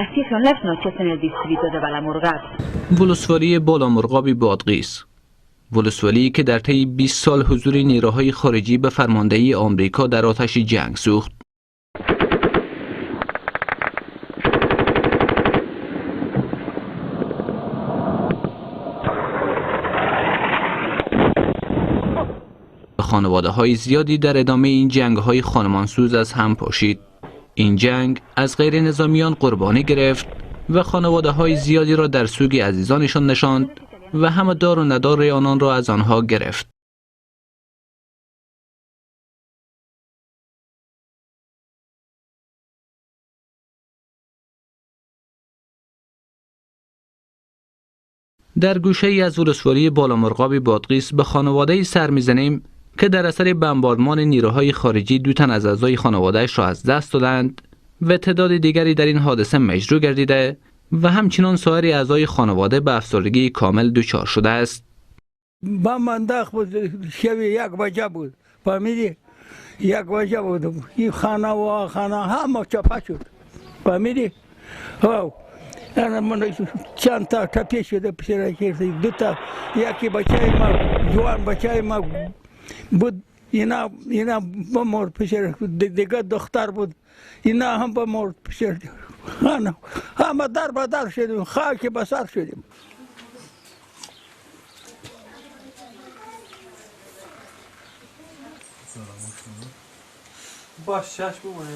Así son las noches en el distrito de Balamurgab. ولسوالی بالامرغاب بادغیس، ولسوالی که در طی 20 سال حضور نیروهای خارجی به فرماندهی آمریکا در آتش جنگ سوخت. خانواده های زیادی در ادامه این جنگ های خانمانسوز از هم پاشید. این جنگ از غیر نظامیان قربانی گرفت و خانواده های زیادی را در سوگ عزیزانشان نشاند و همه دار و ندار آنان را از آنها گرفت. در گوشه ای از ولسوالی بالامرغاب بادغیس به خانواده سر می‌زنیم که در اثر بمباردمان نیروهای خارجی 2 تن از اعضای خانواده‌اش را از دست دادند و تعداد دیگری در این حادثه مجروح گردیده و همچنان سایر اعضای خانواده به افسردگی کامل دچار شده است. بم انداخت بود، شب 1 بجه بود، فهمیدی؟ 1 بجه بود، این خانه و آن خانه همه چپه شد، فهمیدی؟ من چند تا تپی شده پیش را کردی، 2 تا، یکی بچه ما جوان بچه ما بود، اینا بمرد پیش را، دیگه دختر بود، اینا هم بمرد پیش را، همه در بدر شدیم، خاک بسر شدیم. باش شش بمونه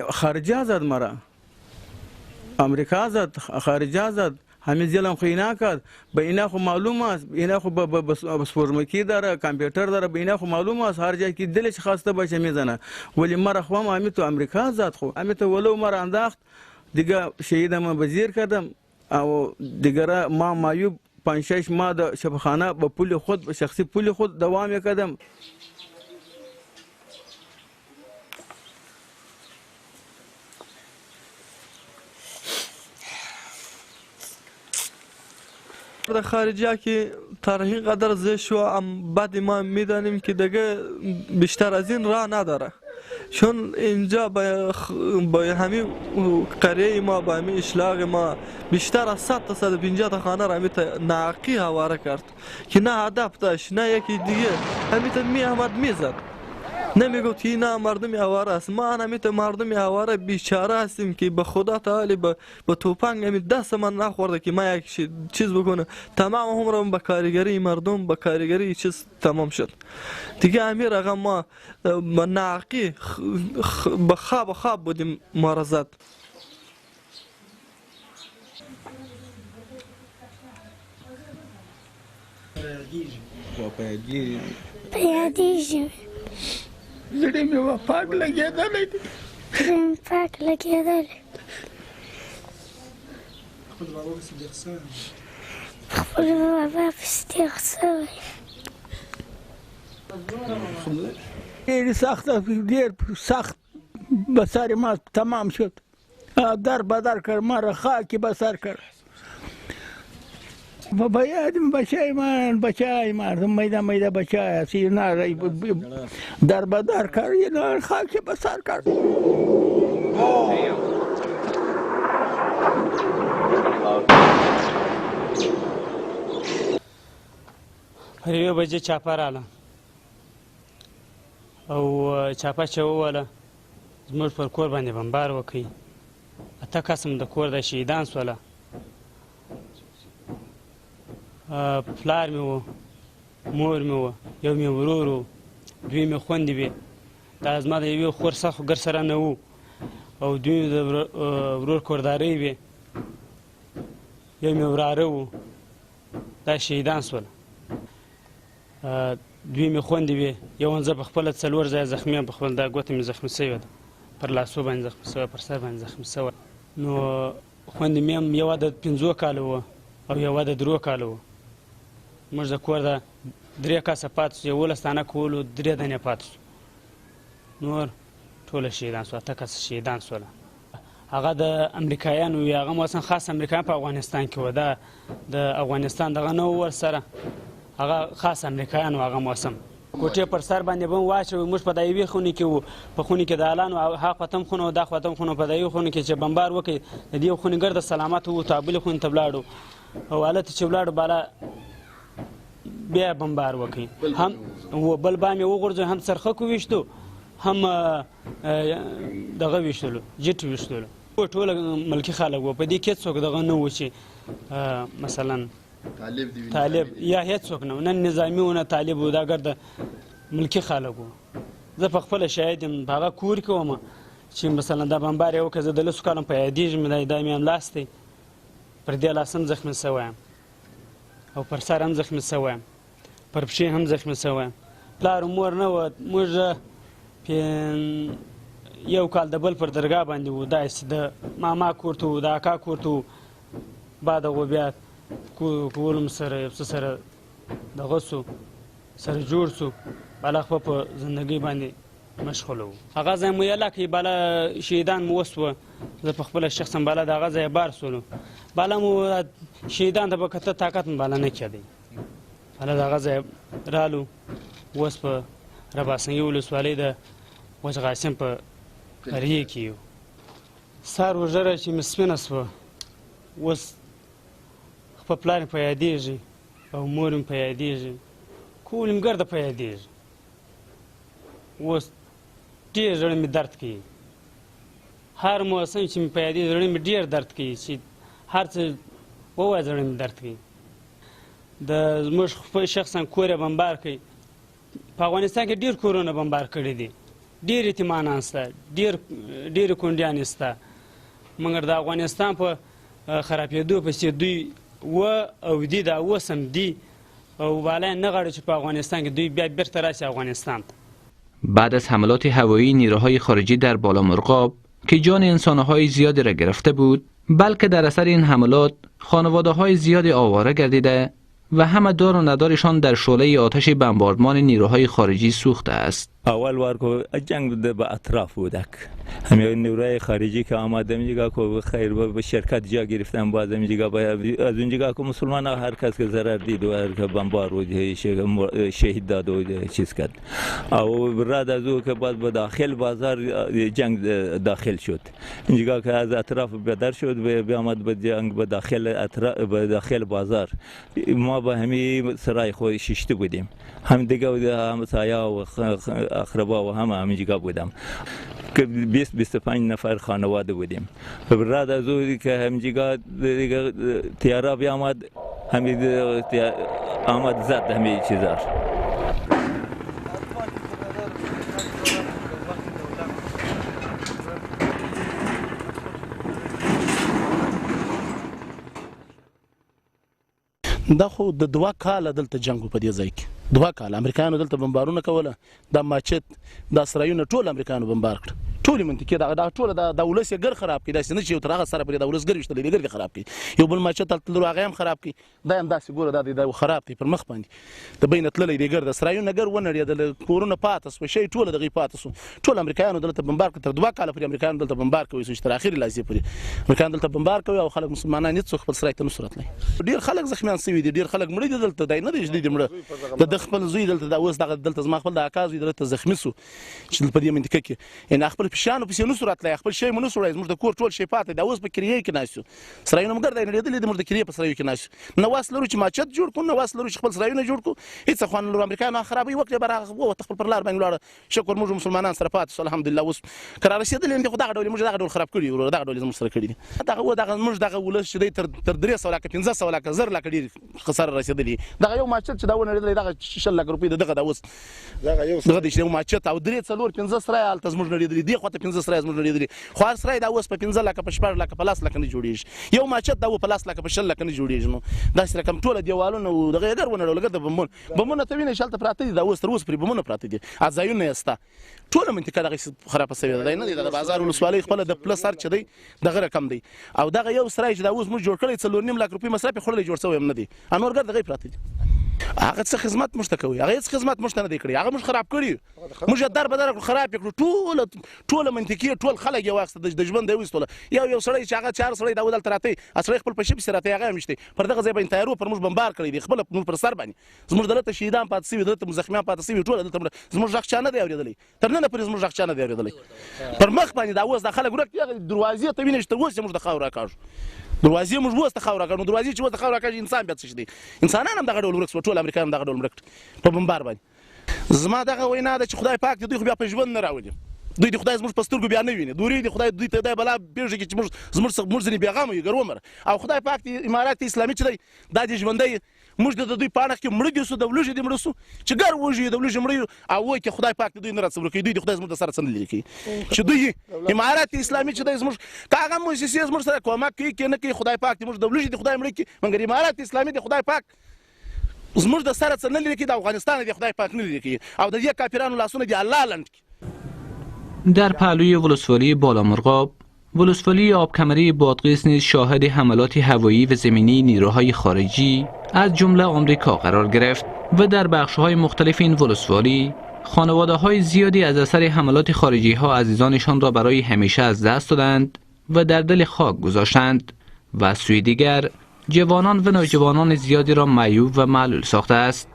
خارجه زد مرا، امریکا زد، خارجه زد، همین ظلم خو اینا کرد. به اینا خو معلوم است، اینا خو بسپرمکی داره، کامپیوتر داره، به اینا خو معلوم است هر جایی که دلش خواسته باشه میزنه. ولی مرا خو همین تو امریکا زد، خو همین تو ولو مرا انداخت، دیگه شهیدم وزیر کردم او دیگه ما مایوب 5-6 ماه د شفاخانه به پول خود، شخصی پول خود دوام کردم. در خارجی که تاریخی قدر زشت شو، بعد ما میدانیم که دیگه بیشتر از این راه نداره، چون اینجا با همین قریه ما، با همین اشلاق ما بیشتر از 100 تا 150 تا خانه را همیتا ناقی هواره کرد که نه هدف داشت نه یکی دیگه، همیتا می آمد میزد، نمیگفت که نه مردم هواره است. ما همیتا مردم هواره بیچاره هستیم که به خدا تعالی به توپنگ همی دست من نخورده که ما یک چیز بکنه. تمام عمرم به کارگری مردم، به کارگری چیز تمام شد دیگه. همین رقم ما ناقی به خواب بودیم ما را زد. پیادیجیم زړه مې و پاک لګېدلی دی، زړه مې پاک لګېدلی، خپل بابا په صدیق سوی، خپل بابا په صدیق سوی. ډېر سخت بسر ما تمام شد، در بدر کرد، ما را خاکی بسر کرد. و باید بچه مردم میده بچه هست، اینا در بدر کرد، اینا خاک بسر کرد. پر 1 بجې چاپه راله او چاپه چې ووله زموږ پر کور باندې بمبار وکړي. 8 قسم د کور د شهیدان سوله. پلار مې و، مور مې و، یو مې ورور و، 2 مې خوندې وې. دا زما د یوې خور سخت ګر سره نه وو او 2 د ورور کوردارۍ وې، یو مې وراره و. دا شهیدان سوله. 2 مې خوندې وې، یو زه په خپله 4 ځایه زخمي یم، په خپل دا ګوته مې زخمي سوې ده، پر لاسو باندې زخمي سوی، پر سر باندې زخمي سوی. نو خوندې مې هم یوه د 5 کاله وه او یوه د 3 کاله وه. موږ د کور د 3 کسه پاتې سو، 11 دانه کولو 3 دانې پاتې سو، نور ټوله شهیدان سو. 8 کسه شهیدان سوله. هغه د امریکایانو وي، هغه مثلا خاص امریکایان په افغانستان کې وه، دا د افغانستان دغه نه و ورسره، هغه خاص امریکایانو هغه موسم کوټې پر سر باندې به واچوي. موږ په دا یوې خونې کې وو، په خونې کې د الانو ها خوا خونه او دا خوا خونه، په دا یوې خونې کې چې بمبار وکړي د دې خونې ګرده سلامت ووتو او بلې خونې ته ولاړو او هلته چې ولاړو بالا بیا بمبار وکړي. هم بل بام یې وغورځوي، هم څرخکو ویشتو، هم دغه ویشتلو، جټ ویشتلو. ټوله ملکي خلک وو، په دې کې څوک دغه نه و چې مثلا طالب یا هیڅ څوک نه و، نه نظامي و نه طالب و، دا ګرده ملکي خلک وو. زه په خپله شاهد یم، په هغه کور کې وم چې مثلا دا بمبار یې وکړه. زه د 10 کالو په یادېږي مې دا مې هم لاس دی، پر دې لاس هم زخمي سوی یم او پر سر هم زخمي سوی یم، پر پښې هم زخمي سوی یم. پلار و مور نه وه، موږ 1 کال د بل پر درګاه باندې وو، داسې د ماما کور ته وو، د اکا کور ته وو. بعد هغو بیا کولم سره یو څه سره دغه سو سره جوړ سو، بالا خپل په زندګۍ باندې مشغوله وو. هغه ځای مو یله کړي، بالا شهیدان مو وسوه. زه په خپله شخصا بالا د هغه ځایه بار سولو، بالا مو شهیدان ته به کته طاقت مو بالا نه کېدی. بالا د هغه ځایه رالو، اوس په رباسنګي ولسوالۍ د وچ قاسم په قریې کې یو. سهار وژره چې مې سپینه سوه، اوس خپل پلار مې په یادېږي او مور مې په یادېږي، کول مې ګرده په یادېږي. اوس ډېر زړه مې درد کوي، هر موسم چې مې په یادېږي زړه مې ډېر درد کوي، چې هر څه ووایه زړه مې درد کوي. د زموږ خپل شخصا کور یې بمبار کوي. په افغانستان کې ډېر کورونه بمبار کړي دي، ډېر یتیمانان شته، ډېرې کونډیانې شته، مګر د افغانستان په خرابېدو پسې دوی او دي دا اوس هم دي او بالا نه غواړي چې په افغانستان کې دوی بیا بیرته راشي افغانستان ته. بعد از حملات هوایی نیروهای خارجی در بالامرغاب که جان انسانهای زیادی را گرفته بود، بلکه در اثر این حملات خانواده‌های زیادی آواره گردیده و همه دار و ندارشان در شعله آتش بمباردمان نیروهای خارجی سوخته است. اول وار جنگ به اطراف بودک، همین نیروهای خارجی که آمدن میگه که خیر به شرکت جا گرفتن، باز میگه از اونجا که مسلمان هر کس که ضرر دید و هر که بمبار و شهید داد و چیز کرد. او بعد از او که بعد به داخل بازار جنگ داخل شد، میگه که از اطراف بدر شد، بیامد به جنگ به داخل بازار. ما به همین سرای خود ششته بودیم، هم دیگه هم سایا و اقربا و همینجا بودم که 20-25 نفر خانواده بودیم. بعد از اون که همینجا تیارا بیامد، همین آمد زد همین چیزا. دا خو د 2 کاله دلته جنگ په دې ځای کې 2 کاله امریکایانو دلته بمبارونه کوله، د ماچت د اسرایلو ټول امریکایانو بمبار کړ، ټول منطقه دا ټول د ولس ګر خراب کړي، داسې نه چې تر هغه سره پرې د ولس ګر وشتل ګر خراب کړي. یو بل ماچت تل هغه هم خراب کړي، دا هم داسې ګوره دا خراب کړي پر مخ باندې د بین تللې د ګر د اسرایلو نګر ونړي د کورونه پاتس و شي ټول دغه پاتس ټول امریکایانو دلته بمبار کړ. تر 2 کاله پرې امریکایانو دلته بمبار کوي، چې تر اخر لازم پرې امریکایان دلته بمبار کوي او خلک مسلمانان هیڅ خپل سره ته نصرت لای. ډیر خلک زخمیان شوي دي، ډیر خلک مړي دي دلته، دای نه دي مړه د خپل زوی دلته دا اوس دلته زما خپل د اکا زوی دلته زخمی سو چې په دې منطقه کې ان خپل پښانو پسې نصرت لای، خپل شی مونږ سره زموږ د کور ټول شی پاتې دا اوس په کریه کې ناسو سرایونه مګر دا نه دي د کریه په سرایو کې ناسو نو واسلو چې ماچت جوړ کو، نو واسلو چې خپل سرایونه جوړ کو، هیڅ خوان له امریکایانو خرابې وخت به راغو خپل پر لار باندې لاړ. شکر موږ مسلمانان سره پاتې الحمدلله، اوس قرار رسیدل ان دغه ډول موږ دغه ډول خراب کړی ورو دغه ډول زموږ سره کړی دغه موږ دغه ولس چې تر 300 لک 1500 لک زر لک ډیر خساره رسیدلی. دغه یو ماچت چې دا ونه دغه 6 لک روپۍ دغه اوس دغه یو چې ماچت او 3-4-15 سره الته زموږ نړیدلی دی، خو ته 15 سره زموږ نړیدلی، خو سره دا اوس په 15 لک په 14 لک په 10 لک نه جوړیږي، یو ماچت دا په 10 لک په 6 لک نه جوړیږي. نو دا سره کوم ټول دیوالونه دغه ګر ونه لګد بمونه ته ویني شالته پراته دي، دا اوس تر اوس پرې بمونه پراته دي، ازایونه یستا ټول منطقه دغه خراب شوی دی، نه دی د بازار ولسوالۍ خپل د پلس سر چي دی دغه رقم دی، او دغه یو سره چې دا اوس موږ جوړ کړی 4.5 لک روپۍ مصرف خورلې جوړ شوی هم نه دی، انور ګر دغه پراته دي. هغه څه خدمت موږ ته کوي، هغه هیڅ خدمت موږ ته نه دی کړی، هغه موږ خراب کړي، موږ یې در بدر خراب کړو، ټول منطقي ټول خلک یې واخیسته د ژوند دی ویستله. یو سړی چې هغه 4 سړی دا ودلته راته سړی خپل په شي پسې راته هغه مشته پر دغه ځای باندې تیارو پر موږ بمبار کړی دی، خپل موږ پر سر باندې زموږ دلته شهیدان پاتې شوي، دلته زخمیان پاتې شوي، ټول دلته زموږ غږ چا نه دی اورېدلی، تر ننه پورې زموږ غږ چا نه دی اورېدلی. پر مخ باندې دا اوس دا خلک ورک دروازې ته وینې چې تر اوسه موږ د خاورو راکاږو، دروازې موږ اوس د خاورو راکاږو، دروازې چې اوس د خاورو راکاږي انسان بیا څه شي دی، انسانان هم دغه ډول ورک شول، ټول امریکایان هم دغه ډول ورک په بمبار باندې. زما دغه وینا ده چې خدای پاک دې دوی خو بیا په ژوند نه راولي، دوی د خدای زموږ په سترګو بیا نه ویني، دوی د خدای دوی ته دا بلا پېژني چې موږ ځینې بېغمه یو ګرومره، او خدای پاک د امارات اسلامي چې دی دا دې ژوندی موږ د دوی په اړه کې مړه دي سو د ولوژې دې مړه سو چې ګر وژي د ولوژې مړه او وایي چې خدای پاک دوی نه راڅور کوي، دوی د خدای زموږ د سره څه نه لري کوي چې دوی امارات اسلامي چې دی زموږ کاغه مؤسسې زموږ سره کومک کوي کې نه کوي، خدای پاک دې موږ د ولوژې د خدای مړه کوي، مګر امارات اسلامي د خدای پاک زموږ د سره څه نه لري کوي، د افغانستان د خدای پاک نه لري کوي، او د دې کافرانو لاسونه دې الله لند کوي. در پهلوی ولسوالی بالامرغاب، ولسوالی آبکمری بادغیس نیز شاهد حملات هوایی و زمینی نیروهای خارجی از جمله آمریکا قرار گرفت و در بخش‌های مختلف این ولسوالی خانواده‌های زیادی از اثر حملات خارجی‌ها عزیزانشان را برای همیشه از دست دادند و در دل خاک گذاشتند و از سوی دیگر جوانان و نوجوانان زیادی را معیوب و معلول ساخته است.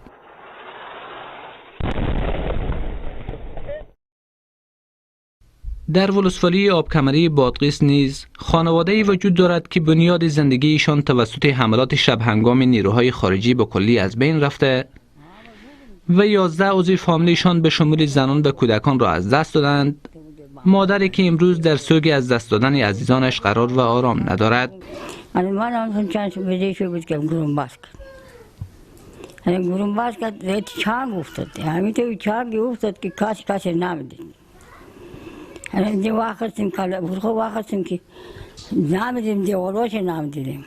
در ولسوالی آبکمری بادغیس نیز خانواده‌ای وجود دارد که بنیاد زندگیشان توسط حملات شب هنگام نیروهای خارجی به کلی از بین رفته و 11 عضو فامیلشان به شمول زنان و کودکان را از دست دادند. مادری که امروز در سوگ از دست دادن عزیزانش قرار و آرام ندارد. من هم چند بجای شو بود که گروم باز کرد. گروم باز کرد ریت چانگ افتاد. همین تو چانگ افتاد که کاش نمیدید. دی واقعتیم کلا برخو واقعتیم که نمیدیم دیواراش نمیدیم.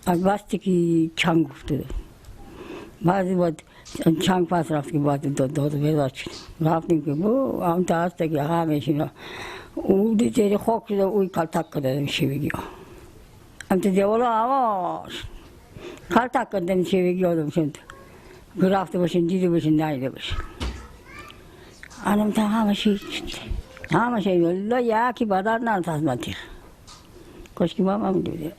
اگه که چانگ افتاد. بعضی بود چانگ پاس رفت که بعد دو بیدار شد. رفتیم که بو هم تا هست که همیشه او دیگه خوک شده اوی کال تک کرده میشه بگیم. هم تو دیوارا آواز کال تک کرده میشه بگیم آدم شد. رفته باشین دیده باشین نایده باشین. آنم تا همه شد والله یکی بدار نرتازمتی. کاشکی ما هم دیدیم.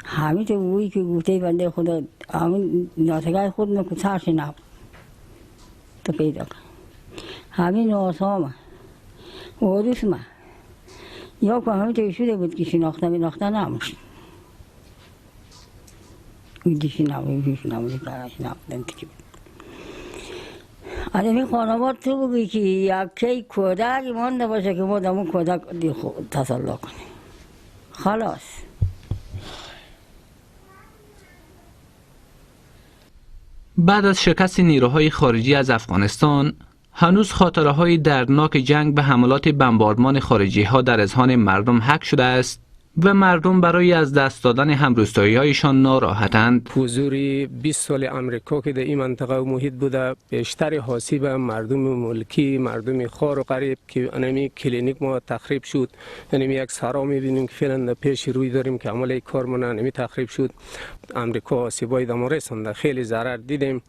همین تو اویی که گفته بنده خدا همین ناتگاه خود نکوچارش نبود. تو پیدا کن. همین ناسام اوروس ما یا که همین توی شده بود که شناخته نموشد. ویدیش نموشد کارش نبودن تکی بود. آدمی خانواد تو بگی که یکی کودکی مانده باشه که ما دمون کودک تسلا کنیم. خلاص. بعد از شکست نیروهای خارجی از افغانستان، هنوز خاطره‌های دردناک جنگ به حملات بمباردمان خارجی‌ها در اذهان مردم حک شده است و مردم برای از دست دادن همروستایی‌هایشان ناراحتند. حضور 20 سال آمریکا که در این منطقه و محیط بوده، بیشتر حاصیب مردم ملکی، مردم خار و قریب که انمی کلینیک ما تخریب شد، انمی یک سرا می‌بینیم که فعلا پیش روی داریم که عمل کارمون انمی تخریب شد. آمریکا حاصیبای دم رسانده، خیلی ضرر دیدیم.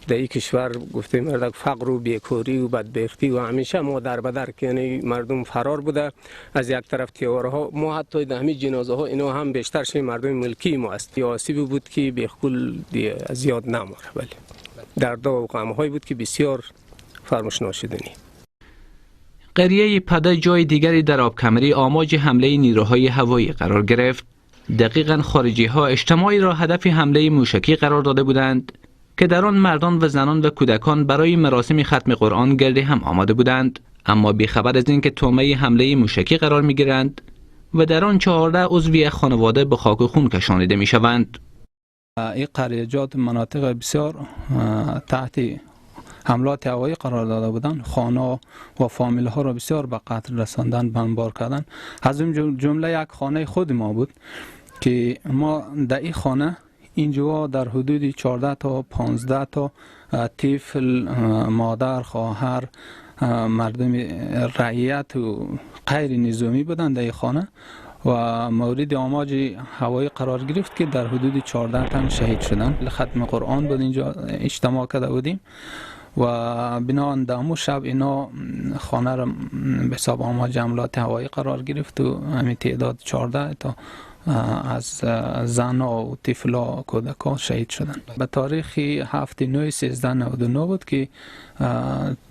در این کشور گفته مردک فقر و بیکاری و بدبختی و همیشه ما در بدر که یعنی مردم فرار بوده از یک طرف تیوارها، ما حتی در همین جنازه ها اینا هم بیشترش مردم ملکی ما است. آسیبی بود که بیخول زیاد نماره، ولی درد و غم‌هایی بود که بسیار فراموش ناشدنی. قریه پده جای دیگری در آبکمری آماج حمله نیروهای هوایی قرار گرفت. دقیقاً خارجی‌ها اجتماعی را هدف حمله موشکی قرار داده بودند که در آن مردان و زنان و کودکان برای مراسم ختم قرآن گرد هم آمده بودند، اما بیخبر از اینکه تومه حمله موشکی قرار می‌گیرند و در آن 14 عضو خانواده به خاک و خون کشانیده می‌شوند. این قریه‌جات مناطق بسیار تحت حملات هوایی قرار داده بودند، خانه و فامیل ها را بسیار به قتل رساندن، بمبار کردن. از این جمله یک خانه خود ما بود که ما در این خانه اینجا در حدود 14 تا 15 تا طفل، مادر، خواهر، مردم رعیت و غیر نظامی بودند در این خانه و مورد آماج هوایی قرار گرفت که در حدود 14 تن شهید شدن. ختم قرآن بود اینجا اجتماع کرده بودیم و بنابراین دامو شب اینا خانه را به حساب آماج حملات هوایی قرار گرفت و همین تعداد 14 تا از زنها و طفلا و کودکان شهید شدند. به تاریخ 7/9/1399 بود که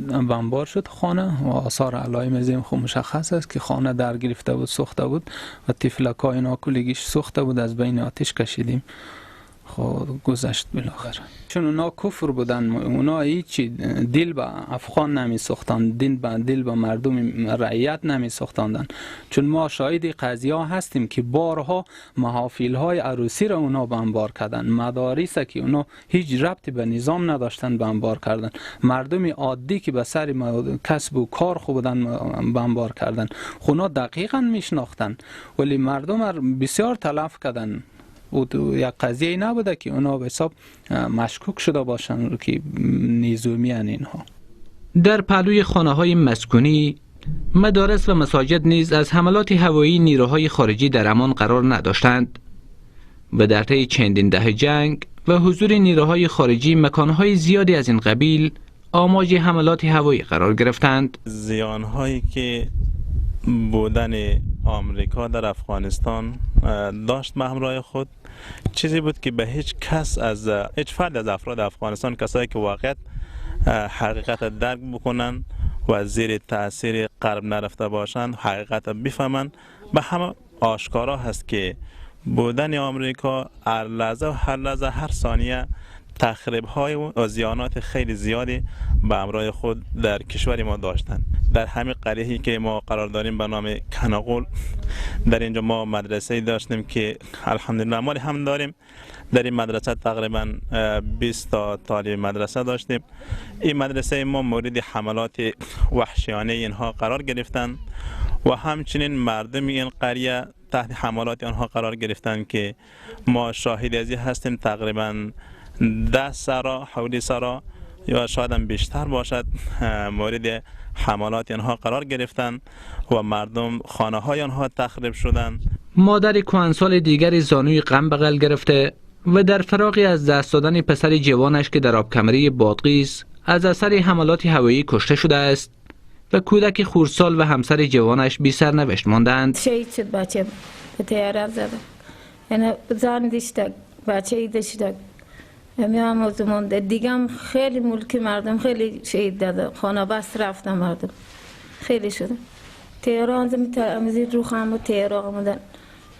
بمبار شد خانه و آثار علائم از این خود مشخص است که خانه در گرفته بود، سوخته بود و طفلکا اینا کلیگیش سوخته بود، از بین آتش کشیدیم. خب گذشت بالاخره. چون اونا کفر بودن، اونا هیچی دل به افغان نمی ساختند، دل به مردم رعیت نمی ساختندن. چون ما شاهد قضیه ها هستیم که بارها محافل های عروسی را اونا بمبار کردن، مدارس که اونا هیچ ربطی به نظام نداشتن بمبار کردن، مردم عادی که به سر کسب و کار خوب بودن بمبار کردن. اونا دقیقاً میشناختن ولی مردم را بسیار تلف کردن. و یک قضیه نبوده که اونا به حساب مشکوک شده باشن که نیزومیان اینها. در پهلوی خانه‌های مسکونی، مدارس و مساجد نیز از حملات هوایی نیروهای خارجی در امان قرار نداشتند و در طی چندین دهه جنگ و حضور نیروهای خارجی مکانهای زیادی از این قبیل آماج حملات هوایی قرار گرفتند. زیانهایی که بودن آمریکا در افغانستان داشت به همراه خود چیزی بود که به هیچ فرد از افراد افغانستان، کسایی که واقعا حقیقت درک بکنن و زیر تاثیر غرب نرفته باشند حقیقت بفهمن، به همه آشکارا هست که بودن آمریکا هر لحظه هر ثانیه تخریب های و زیانات خیلی زیادی به همراه خود در کشور ما داشتند. در همین قریه‌ای که ما قرار داریم به نام کناقول، در اینجا ما مدرسه داشتیم که الحمدلله ما هم داریم. در این مدرسه تقریبا 20 تا طالب مدرسه داشتیم. این مدرسه ما مورد حملات وحشیانه اینها قرار گرفتند و همچنین مردم این قریه تحت حملات آنها قرار گرفتند که ما شاهد ازی هستیم. تقریبا 10 سرا حولی سرا یا شاید هم بیشتر باشد مورد حملات آنها قرار گرفتند و مردم خانه های آنها تخریب شدند. مادر کهنسال دیگری زانوی غم بغل گرفته و در فراغی از دست دادن پسر جوانش که در آبکمری بادغیس از اثر حملات هوایی کشته شده است و کودک خردسال و همسر جوانش بی سرنوشت ماندند. شهید شد بچه به تیاره زده، یعنی زن داشته، بچه داشته. هم مونده دیگه هم خیلی ملکی مردم خیلی شهید داده، خانه بست رفتن مردم خیلی شده. تهران زمین رو خامو تهران آمدن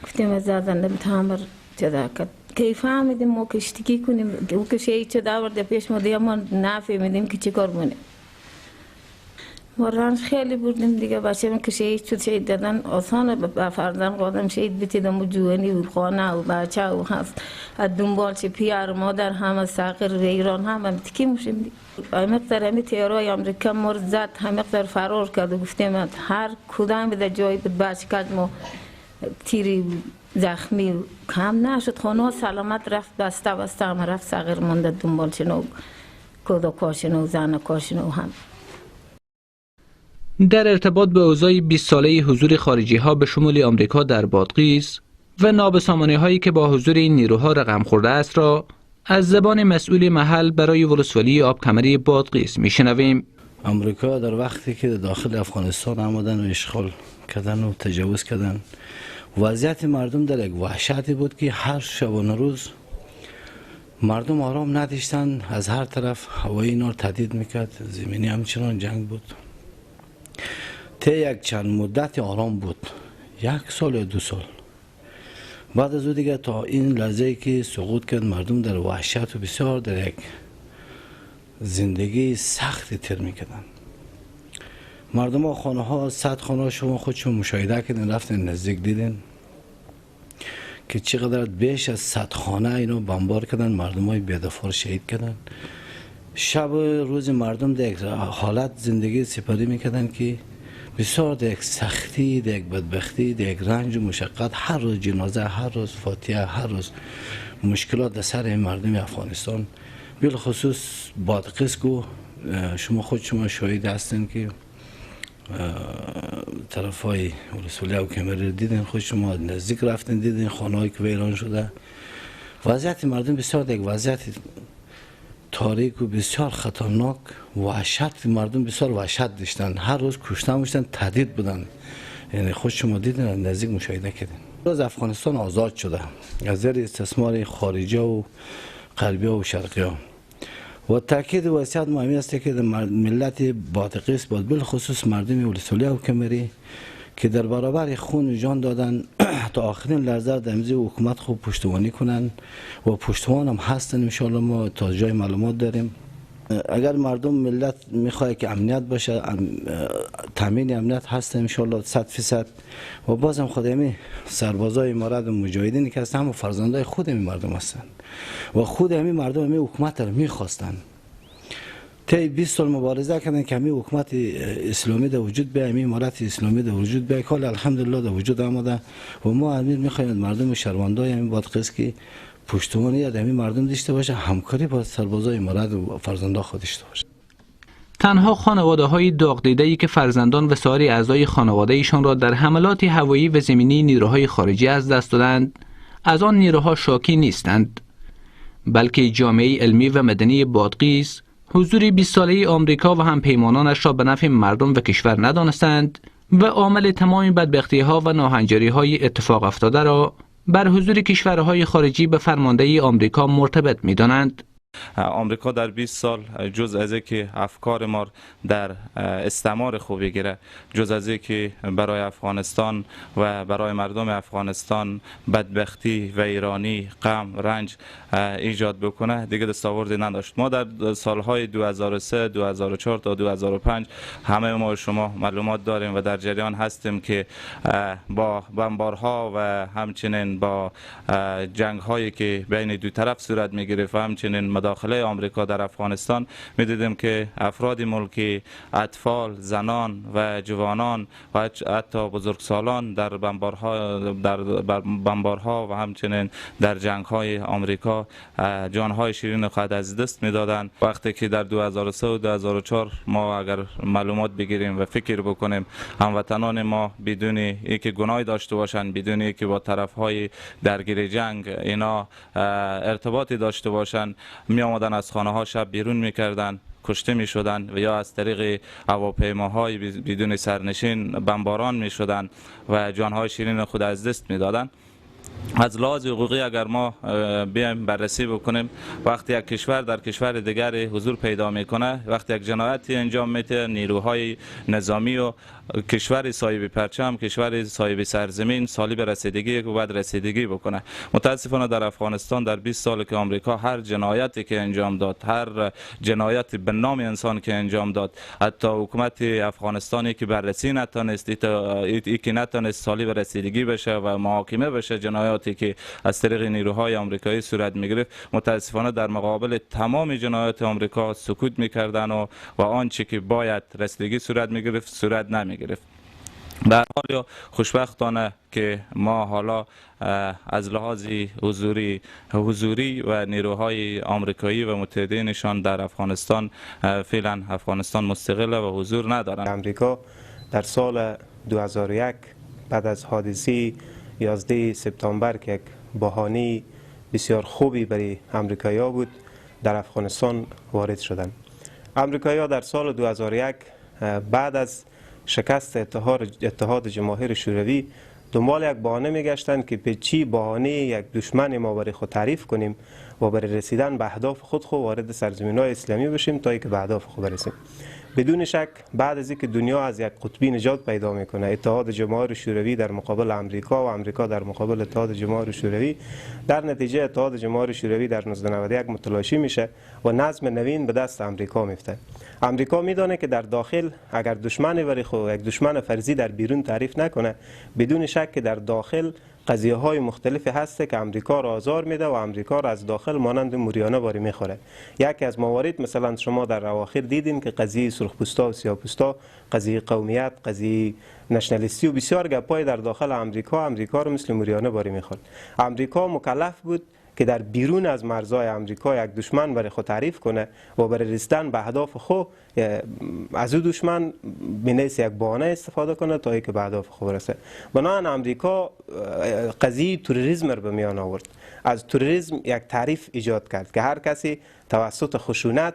گفتیم زدن میتونم چه کرد که فهمیدیم ما کشتگی کنیم او که شهید شده آورده پیش ما دیگه ما نفهمیدیم که چی کار کنیم. ما رنج خیلی بردیم دیگه، بچه من که شهید شد شهید دادن آسانه به فرزند قادم شهید بتیدم و جوانی و خانه و بچه و هست از دنبال چه پیار مادر همه ساقر ایران همه تکی موشیم. مقدار همی تیرای امریکا مرد زد، مقدار فرار کرد و گفتیم هر کدام به جایی بود بچه کرد ما تیری زخمی کم نشد. خانه سلامت رفت بسته همه رفت ساقر مانده دنبال چنو کودکاشنو زنکاشنو هم. در ارتباط به اوضاع 20 ساله حضور خارجی ها به شمول آمریکا در بادغیس و نابسامانی هایی که با حضور این نیروها رقم خورده است را از زبان مسئول محل برای ولسوالی آبکمری بادغیس میشنویم. آمریکا در وقتی که داخل افغانستان آمدن و اشغال کردن و تجاوز کردن، وضعیت مردم در یک وحشتی بود که هر شبانه روز مردم آرام نداشتند. از هر طرف هوایی اینا تهدید میکرد، زمینی همچنان جنگ بود. تا یک چند مدت آرام بود، 1 سال یا 2 سال. بعد از او دیگه تا این لحظه که سقوط کرد مردم در وحشت و بسیار در یک زندگی سختی تیر میکردن. مردم ها خانه ها 100 خانه شما خودشون مشاهده کردین، رفتین نزدیک دیدین که چقدر بیش از 100 خانه اینا بمبار کردن، مردم های بی‌دفاع شهید کردن. شب روز مردم در یک حالت زندگی سپری میکردن که بسیار در یک سختی، در یک بدبختی، در یک رنج و مشقت، هر روز جنازه، هر روز فاتحه، هر روز مشکلات در سر مردم افغانستان. بالخصوص بادغیس کو شما خود شما شاهد هستین که طرف های ولسوالی و کمری دیدین، خود شما نزدیک رفتین دیدین خانه هایی که ویران شده. وضعیت مردم بسیار دیگه وضعیت تاریک و بسیار خطرناک، وحشت مردم بسیار وحشت داشتن، هر روز کشته میشدن، تهدید بودن. یعنی خود شما دیدین نزدیک مشاهده کردین. روز افغانستان آزاد شده از زیر استثمار خارجی و غربی و شرقی ها و تاکید و وصیت ما همین است که ملت بادغیس باید بالخصوص مردم ولسوالی و کمری که در برابر خون و جان دادن تا آخرین لحظه در امضای حکومت خوب پشتوانی کنن و پشتوان هم هستن. ان شاء الله ما تا جای معلومات داریم. اگر مردم ملت میخواد که امنیت باشه، تامین امنیت هست ان شاء الله 100%. و بازم خودمی سربازای امارات و مجاهدینی که هستن هم فرزندای خود این مردم هستن و خود همین مردم همین حکومت رو میخواستن. طی 20 سال مبارزه کردن که همین حکومت اسلامی در وجود بیاید، همین امارت اسلامی در وجود بیاید. حال الحمدلله در وجود آمده و ما امیر میخوایم مردم شهروندای همین بادغیس که پشتوانی همین مردم داشته باشه، همکاری با سربازای امارات و فرزندان خود داشته باشه. تنها خانواده های داغ دیده‌ای که فرزندان و سایر اعضای خانواده ایشان را در حملات هوایی و زمینی نیروهای خارجی از دست دادند، از آن نیروها شاکی نیستند، بلکه جامعه علمی و مدنی بادغیس حضور 20 ساله آمریکا و همپیمانانش را به نفع مردم و کشور ندانستند و عامل تمام بدبختی‌ها و ناهنجاری‌های اتفاق افتاده را بر حضور کشورهای خارجی به فرماندهی آمریکا مرتبط می‌دانند. آمریکا در 20 سال جز از که افکار ما در استعمار خوبی گیره، جز از که برای افغانستان و برای مردم افغانستان بدبختی و ایرانی غم رنج ایجاد بکنه، دیگه دستاوردی نداشت. ما در سالهای 2003 2004 تا 2005 همه ما شما معلومات داریم و در جریان هستیم که با بمبارها و همچنین با جنگ هایی که بین دو طرف صورت می گرفت و همچنین مداخله آمریکا در افغانستان می دیدیم که افراد ملکی، اطفال، زنان و جوانان و حتی بزرگسالان در بمبارها و همچنین در جنگ های آمریکا جانهای شیرین خود از دست می دادن. وقتی که در 2003 و 2004 ما اگر معلومات بگیریم و فکر بکنیم، هموطنان ما بدون اینکه گناهی داشته باشند، بدون اینکه با طرف های درگیر جنگ اینا ارتباطی داشته باشند، می آمدن از خانه ها شب بیرون می کردن، کشته می شدن و یا از طریق هواپیماهای بدون سرنشین بمباران می شدن و جانهای شیرین خود از دست می دادن. از لحاظ حقوقی اگر ما بیایم بررسی بکنیم، وقتی یک کشور در کشور دیگری حضور پیدا میکنه، وقتی یک جنایتی انجام میده، نیروهای نظامی و کشور صاحب پرچم، کشور صاحب سرزمین سالی رسیدگی که باید رسیدگی بکنه. متاسفانه در افغانستان در 20 سال که آمریکا هر جنایتی که انجام داد، هر جنایت به نام انسان که انجام داد، حتی حکومت افغانستانی که بررسی نتونست، که نتونست سالی رسیدگی بشه و محاکمه بشه جنایاتی که از طریق نیروهای آمریکایی صورت میگرفت، متاسفانه در مقابل تمام جنایات آمریکا سکوت میکردن و آنچه که باید رسیدگی صورت میگرفت صورت نمیگرفت. در حال خوشبختانه که ما حالا از لحاظ حضوری و نیروهای آمریکایی و متحدینشان در افغانستان، فعلا افغانستان مستقل و حضور ندارند. امریکا در سال 2001 بعد از حادثه 11 سپتامبر که یک بهانه بسیار خوبی برای امریکایی‌ها بود، در افغانستان وارد شدند. امریکایی‌ها در سال 2001 بعد از شکست اتحاد جماهیر شوروی دنبال یک بهانه میگشتند که به چی بهانه یک دشمن ما برای خود تعریف کنیم و برای رسیدن به اهداف خود وارد سرزمین‌های اسلامی بشیم تا اینکه به اهداف خود برسیم. بدون شک بعد از اینکه دنیا از یک قطبی نجات پیدا میکنه، اتحاد جماهیر شوروی در مقابل امریکا و امریکا در مقابل اتحاد جماهیر شوروی، در نتیجه اتحاد جماهیر شوروی در 1991 متلاشی میشه و نظم نوین به دست امریکا میفته. امریکا میدونه که در داخل اگر دشمن ولی خود یک دشمن فرضی در بیرون تعریف نکنه، بدون شک که در داخل قضیه های مختلفی هسته که امریکا را آزار میده و امریکا را از داخل مانند موریانه باری میخوره. یکی از موارد مثلا شما در اواخر دیدین که قضیه سرخپوستا و سیاه‌پوستا، قضیه قومیت، قضیه نشنالیستی و بسیار گپای در داخل امریکا را مثل موریانه باری میخورد. امریکا مکلف بود که در بیرون از مرزهای امریکا یک دشمن برای خود تعریف کنه و برای رسیدن به اهداف خود از او دشمن بینیست یک بهانه استفاده کنه تا اینکه به اهداف خود برسه. بنابراین امریکا قضیه تروریسم رو به میان آورد. از تروریسم یک تعریف ایجاد کرد که هر کسی توسط خشونت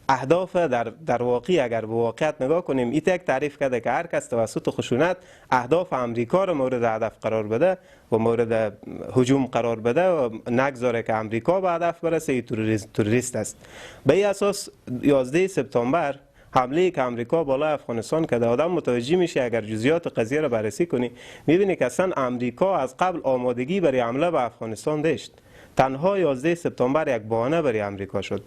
اهداف در واقع اگر به واقعیت نگاه کنیم، این یک تعریف کرده که هر کس توسط خشونت اهداف امریکا رو مورد هدف قرار بده و مورد هجوم قرار بده و نگذاره که امریکا به هدف برسه، این تروریست است. به این اساس 11 سپتامبر حمله که امریکا بالای افغانستان کرده، آدم متوجه میشه اگر جزئیات قضیه رو بررسی کنی میبینی که اصلا امریکا از قبل آمادگی برای حمله به افغانستان داشت. تنها 11 سپتامبر یک بهانه برای امریکا شد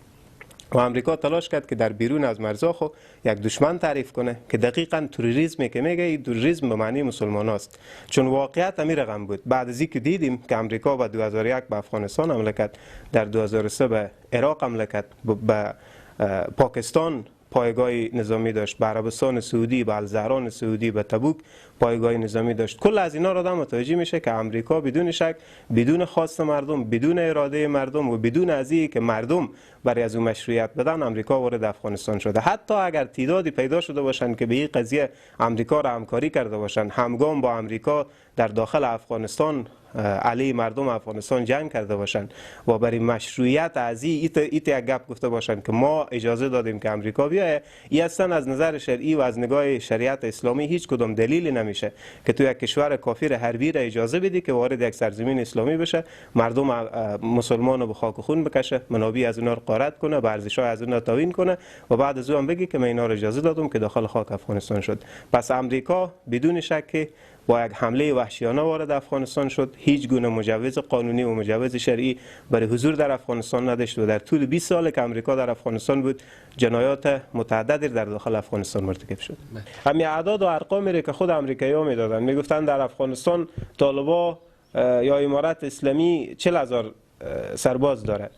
و امریکا تلاش کرد که در بیرون از مرزها خود یک دشمن تعریف کنه که دقیقاً تروریسمی که میگه این تروریسم به معنی مسلمان است، چون واقعیت همین رقم بود. بعد از اینکه دیدیم که امریکا به 2001 به افغانستان حمله کرد، در 2003 به عراق حمله کرد، به پاکستان پایگاه نظامی داشت، به عربستان سعودی، به الزهران سعودی، به تبوک پایگاه نظامی داشت. کل از اینا را آدم متوجه میشه که امریکا بدون شک، بدون خواست مردم، بدون اراده مردم و بدون از اینکه که مردم برای از اون مشروعیت بدن، امریکا وارد افغانستان شده. حتی اگر تعدادی پیدا شده باشند که به این قضیه امریکا را همکاری کرده باشند، همگام با امریکا در داخل افغانستان علیه مردم افغانستان جنگ کرده باشند و برای مشروعیت از ایت یک گپ گفته باشند که ما اجازه دادیم که امریکا بیایه، این اصلا از نظر شرعی و از نگاه شریعت اسلامی هیچ کدام دلیلی نمیشه که تو یک کشور کافر حربی را اجازه بدی که وارد یک سرزمین اسلامی بشه، مردم مسلمان رو به خاک و خون بکشه، منابع از اونها رو غارت کنه، به ارزش‌های از اونها توهین کنه و بعد از اون هم بگی که من اینا رو اجازه دادم که داخل خاک افغانستان شد. پس امریکا بدون شک با یک حمله وحشیانه وارد افغانستان شد، هیچ گونه مجوز قانونی و مجوز شرعی برای حضور در افغانستان نداشت و در طول 20 سال که امریکا در افغانستان بود جنایات متعددی در داخل افغانستان مرتکب شد. همین اعداد و ارقامی که خود امریکایی‌ها میدادن، میگفتن در افغانستان طالبان یا امارت اسلامی 40,000 سرباز داره.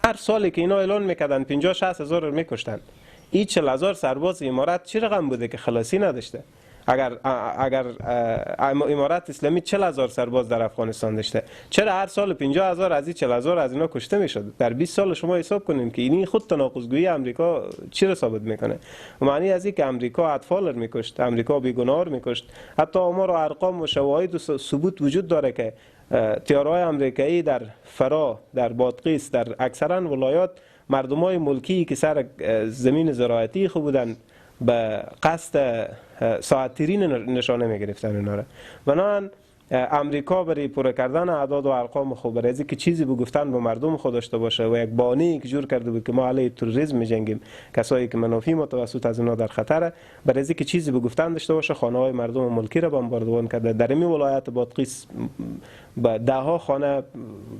هر سالی که اینا اعلان میکردن 50-60 هزار رو میکشتن. این 40,000 سرباز امارت چه رقم بوده که خلاصی نداشته؟ اگر امارت اسلامی 40,000 سرباز در افغانستان داشته، چرا هر سال 50,000 از این 40,000 از اینا کشته میشد؟ در 20 سال شما حساب کنیم که این خود تناقض‌گویی امریکا چی را ثابت میکنه؟ معنی از این که امریکا اطفال رو میکشت، امریکا بیگناه رو میکشت. حتی آمار و ارقام و شواهد و ثبوت وجود داره که تیارهای امریکایی در فرا، در بادغیس، در اکثرا ولایات مردمای ملکی که سر زمین زراعتی خوب بودن به قصد ساعت‌تیری نشانه می‌گرفتن اونا را. بنابراین امریکا برای پر کردن اعداد و ارقام خود، برای اینکه چیزی بگفتن به مردم خود داشته باشه و یک بانه‌ای که جور کرده بود که ما علیه تروریسم می‌جنگیم، کسایی که منافع متوسط از اونا در خطره، برای اینکه چیزی بگفتن داشته باشه، خانه‌های مردم ملکی را بمباردمان کرده. در این ولایت بادغیس با ده‌ها خانه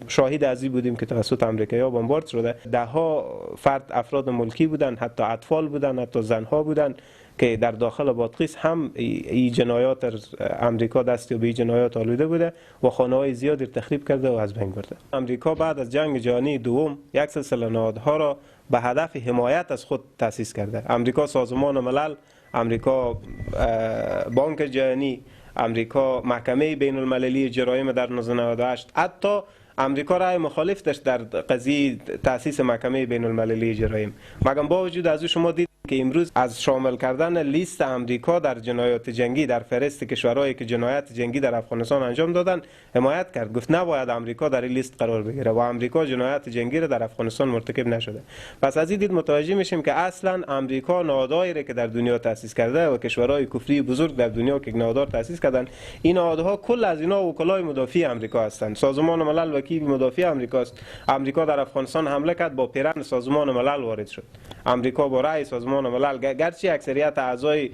شاهد از این بودیم که توسط امریکایی‌ها بمبارد شده. ده‌ها فرد افراد ملکی بودن، حتی اطفال بودن، حتی زن‌ها بودن که در داخل بادغیس هم این جنایات امریکا دست به جنایات آلوده بوده و خانه‌های زیادی تخریب کرده و از بین برده. امریکا بعد از جنگ جهانی دوم یک سلسله نهادها را به هدف حمایت از خود تأسیس کرده. امریکا سازمان ملل، امریکا بانک جهانی، امریکا محکمه بین المللی جرایم در 1998. حتی امریکا رای مخالف داشت در قضیه تأسیس محکمه بین المللی جرایم، مگر با وجود از شما دید که امروز از شامل کردن لیست امریکا در جنایات جنگی در فهرست کشورهایی که جنایت جنگی در افغانستان انجام دادن حمایت کرد. گفت نباید امریکا در این لیست قرار بگیره و امریکا جنایت جنگی را در افغانستان مرتکب نشده. پس از این دید متوجه میشیم که اصلا امریکا نهادهایی که در دنیا تأسیس کرده و کشورهای کفری بزرگ در دنیا که نهادها تأسیس کردن، این نهادها کل از اینا وکلای مدافع امریکا هستند. سازمان ملل وکیل مدافع امریکاست. امریکا در افغانستان حمله کرد، با پیرن سازمان ملل وارد شد. امریکا با رأی سازمان ملل، گرچه اکثریت اعضای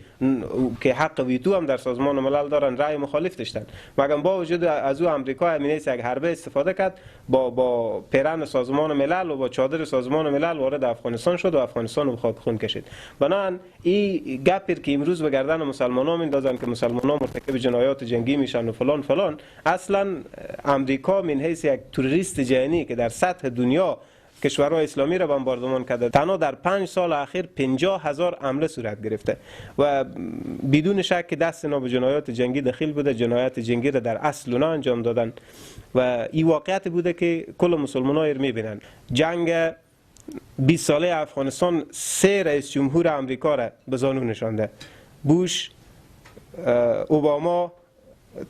که حق ویتو هم در سازمان ملل دارن رأی مخالف داشتن، مگر با وجود از او امریکا همینه یک حربه استفاده کرد، با پیرن سازمان ملل و با چادر سازمان ملل وارد افغانستان شد و افغانستان رو به خاک خون کشید. بنابراین این گپی که امروز به گردن مسلمان‌ها میندازن که مسلمان‌ها مرتکب جنایات جنگی میشن و فلان فلان، اصلا امریکا من حیث یک تروریست جهانی که در سطح دنیا کشورهای اسلامی را بمباردمان کرده. تنها در 5 سال اخیر 50,000 حمله صورت گرفته و بدون شک که دست اینا به جنایات جنگی دخیل بوده. جنایات جنگی را در اصل اونا انجام دادن و این واقعیت بوده که کل مسلمان‌ها رو می‌بینن. جنگ 20 ساله افغانستان 3 رئیس جمهور امریکا را به زانو نشانده: بوش، اوباما،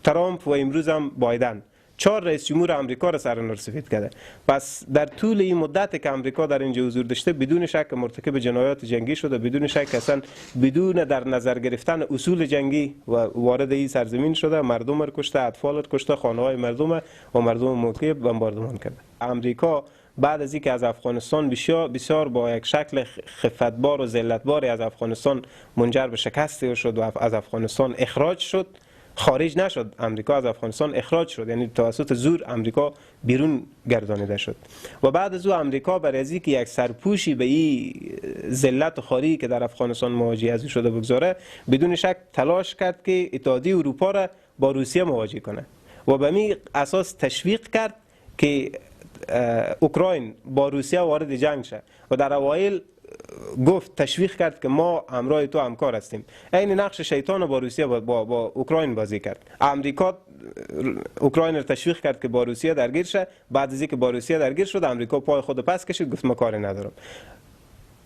ترامپ و امروز هم بایدن. 4 رئیس جمهور امریکا را سر سفید کرده. پس در طول این مدت که امریکا در اینجا حضور داشته بدون شک مرتکب جنایات جنگی شده، بدون شک اصلا بدون در نظر گرفتن اصول جنگی و وارد این سرزمین شده، مردم را کشته، اطفال را کشته، خانه‌های مردم و مردم موقعی بمباردمان کرده. امریکا بعد از اینکه از افغانستان بسیار با یک شکل خفتبار و ذلتباری از افغانستان منجر به شکست شد و از افغانستان اخراج شد، خارج نشد، امریکا از افغانستان اخراج شد، یعنی توسط زور امریکا بیرون گردانیده شد. و بعد از او امریکا برای از اینکه یک سرپوشی به این ذلت و خواری که در افغانستان مواجه از شده بگذاره، بدون شک تلاش کرد که اتحادیه اروپا را با روسیه مواجه کنه و به می اساس تشویق کرد که اوکراین با روسیه وارد جنگ شه و در اوایل گفت، تشویق کرد که ما همراه تو همکار هستیم. این نقش شیطان با روسیه با اوکراین بازی کرد. امریکا اوکراین را تشویق کرد که با روسیه درگیر شه. بعد از اینکه با روسیه درگیر شد، امریکا پای خود پس کشید، گفت ما کاری ندارم.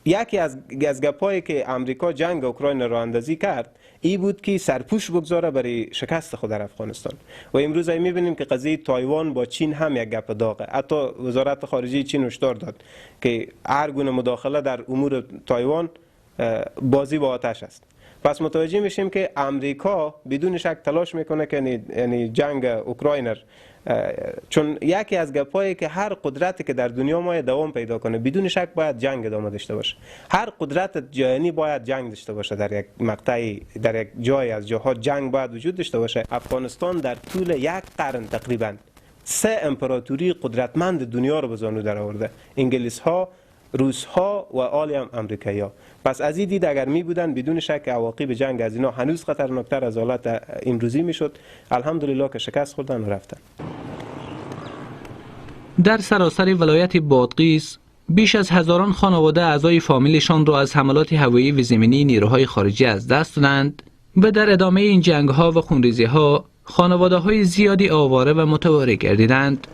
یکی از گپایی که امریکا جنگ اوکراین را اندازی کرد این بود که سرپوش بگذاره برای شکست خود در افغانستان. و امروز میبینیم که قضیه تایوان با چین هم یک گپ داغه. حتی وزارت خارجه چین هشدار داد که هر گونه مداخله در امور تایوان بازی با آتش است. پس متوجه میشیم که امریکا بدون شک تلاش میکنه که یعنی جنگ اوکراین، چون یکی از گپایی که هر قدرتی که در دنیا ما دوام پیدا کنه بدون شک باید جنگ ادامه داشته باشه. هر قدرت جهانی باید جنگ داشته باشه، در یک مقطعی، در یک جای از جاها جنگ باید وجود داشته باشه. افغانستان در طول 1 قرن تقریبا 3 امپراتوری قدرتمند دنیا رو به زانو در آورده: انگلیس ها، روس ها و آلی هم امریکایی ها. پس از این دید اگر می بودن بدون شک عواقب جنگ از اینا هنوز خطرناکتر از حالت امروزی میشد. الحمدلله که شکست خوردن و رفتن. در سراسر ولایت بادغیس بیش از هزاران خانواده اعضای فامیلشان را از حملات هوایی و زمینی نیروهای خارجی از دست دادند و در ادامه این جنگ‌ها و خونریزی‌ها خانواده‌های زیادی آواره و متواری گردیدند.